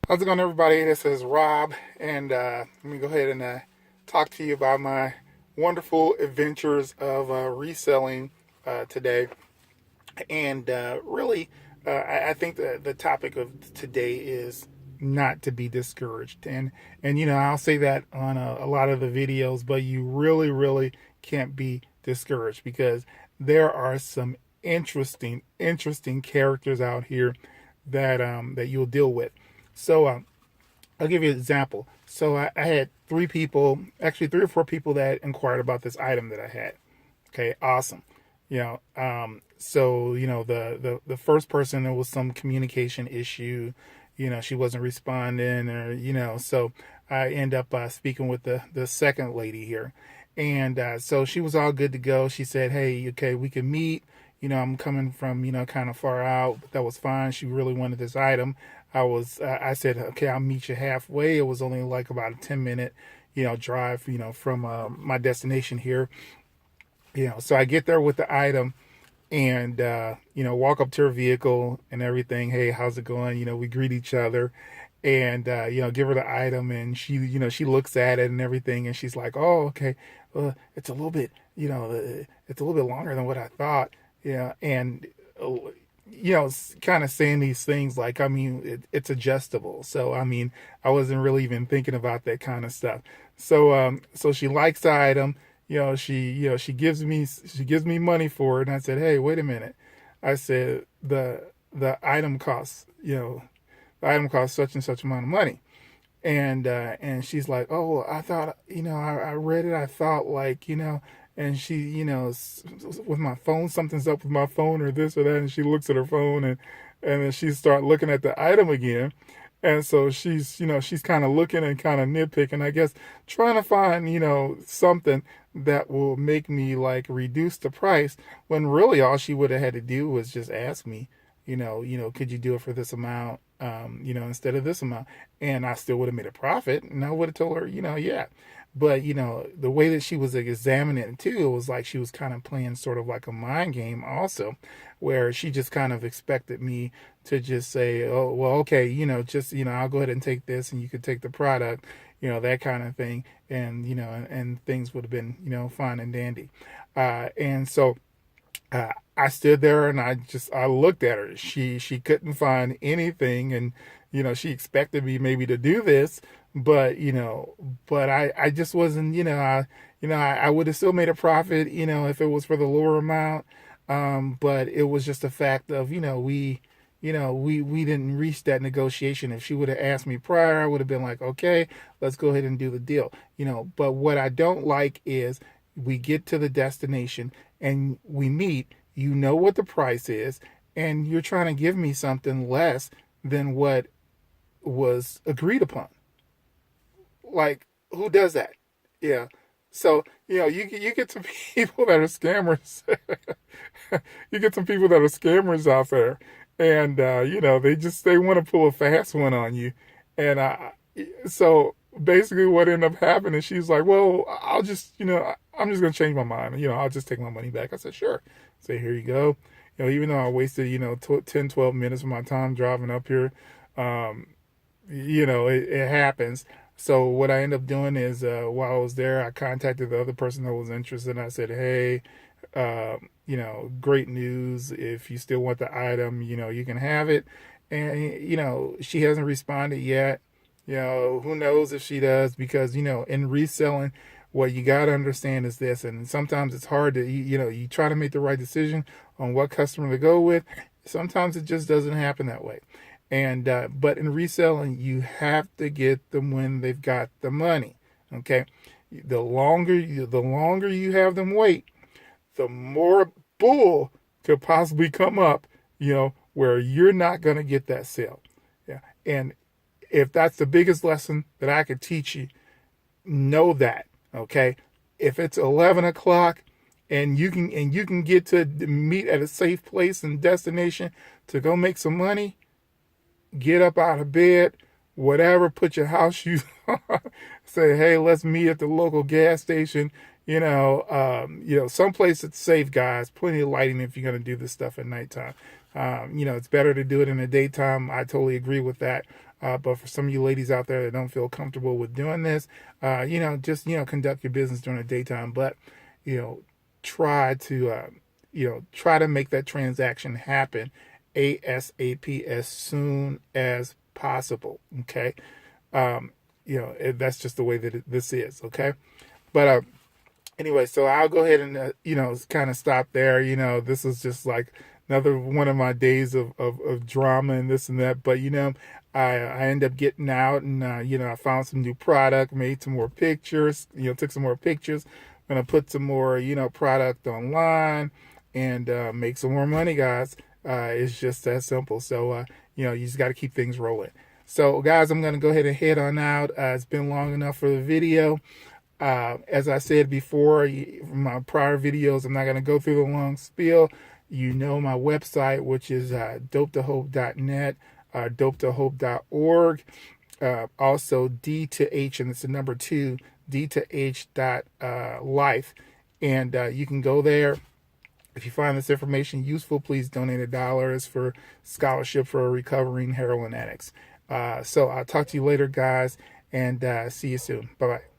How's it going, everybody? This is Rob, and let me go ahead and talk to you about my wonderful adventures of reselling today. And really, I think the topic of today is not to be discouraged. And I'll say that on a lot of the videos, but you really can't be discouraged because there are some interesting characters out here that you'll deal with. So I'll give you an example. So I had three people, actually three or four people that inquired about this item that I had. Okay, awesome. The first person, there was some communication issue. She wasn't responding, or so I end up speaking with the second lady here, and so she was all good to go. She said, "Hey, okay, we can meet. I'm coming from kind of far out. But that was fine. She really wanted this item. I said, okay, I'll meet you halfway. It was only like about a 10-minute drive from my destination here. So I get there with the item and walk up to her vehicle and everything. Hey, how's it going? We greet each other and give her the item, and she looks at it and everything, and she's like, oh, okay, it's a little bit it's a little bit longer than what I thought. And kind of saying these things like, I mean, it's adjustable. So I mean, I wasn't really even thinking about that kind of stuff. So she likes the item. She gives me money for it, and I said, hey, wait a minute. I said the item costs the item costs such and such amount of money, and she's like, oh, I thought I read it. I thought like and she with my phone, something's up with my phone or this or that, and she looks at her phone and then she start looking at the item again. And so she's kind of looking and kind of nitpicking, I guess, trying to find, something that will make me like reduce the price when really all she would have had to do was just ask me, could you do it for this amount, instead of this amount? And I still would have made a profit, and I would have told her, yeah. But, the way that she was examining it too, it was like she was kind of playing sort of like a mind game also, where she just kind of expected me to just say, oh, well, okay, I'll go ahead and take this and you could take the product, that kind of thing. And, and things would have been, fine and dandy. And so I stood there and I looked at her. She couldn't find anything, and she expected me maybe to do this, but I just wasn't. I would have still made a profit, if it was for the lower amount. But it was just a fact of we didn't reach that negotiation. If she would have asked me prior, I would have been like, okay, let's go ahead and do the deal. But what I don't like is we get to the destination and we meet, what the price is, and you're trying to give me something less than what was agreed upon. Like, who does that? Yeah. So, you get some people that are scammers. You get some people that are scammers out there, and they want to pull a fast one on you. And so basically what ended up happening, she's like, well, I'll just, I'm just going to change my mind. I'll just take my money back. I said, sure. So here you go. Even though I wasted, 10, 12 minutes of my time driving up here, um, it happens. So what I end up doing is, while I was there, I contacted the other person that was interested. And I said, hey, great news. If you still want the item, you can have it. And, she hasn't responded yet. Who knows if she does, because, in reselling, what you got to understand is this, and sometimes it's hard to, you try to make the right decision on what customer to go with. Sometimes it just doesn't happen that way. And, but in reselling, you have to get them when they've got the money. Okay. The longer you have them wait, the more bull could possibly come up, where you're not going to get that sale. Yeah. And if that's the biggest lesson that I could teach you, know that. Okay. If it's 11 o'clock and you can get to meet at a safe place and destination to go make some money, get up out of bed, whatever, put your house shoes on, say, hey, let's meet at the local gas station, someplace that's safe, guys, plenty of lighting if you're going to do this stuff at nighttime. It's better to do it in the daytime. I totally agree with that. But for some of you ladies out there that don't feel comfortable with doing this, just conduct your business during the daytime. But you know, try to try to make that transaction happen ASAP, as soon as possible. Okay. That's just the way that this is. Okay. But anyway, so I'll go ahead and kind of stop there. This is just like another one of my days of drama and this and that. But I end up getting out, and I found some new product, made some more pictures, took some more pictures. I'm gonna put some more product online and make some more money, guys. It's just that simple. So you just got to keep things rolling. So guys, I'm gonna go ahead and head on out. It's been long enough for the video. As I said before, from my prior videos, I'm not going to go through the long spiel. My website, which is dopetohope.net, dopetohope.org. Also, D to H, and it's the number 2, D to H life. And you can go there. If you find this information useful, please donate $1 as for scholarship for recovering heroin addicts. So I'll talk to you later, guys, and see you soon. Bye-bye.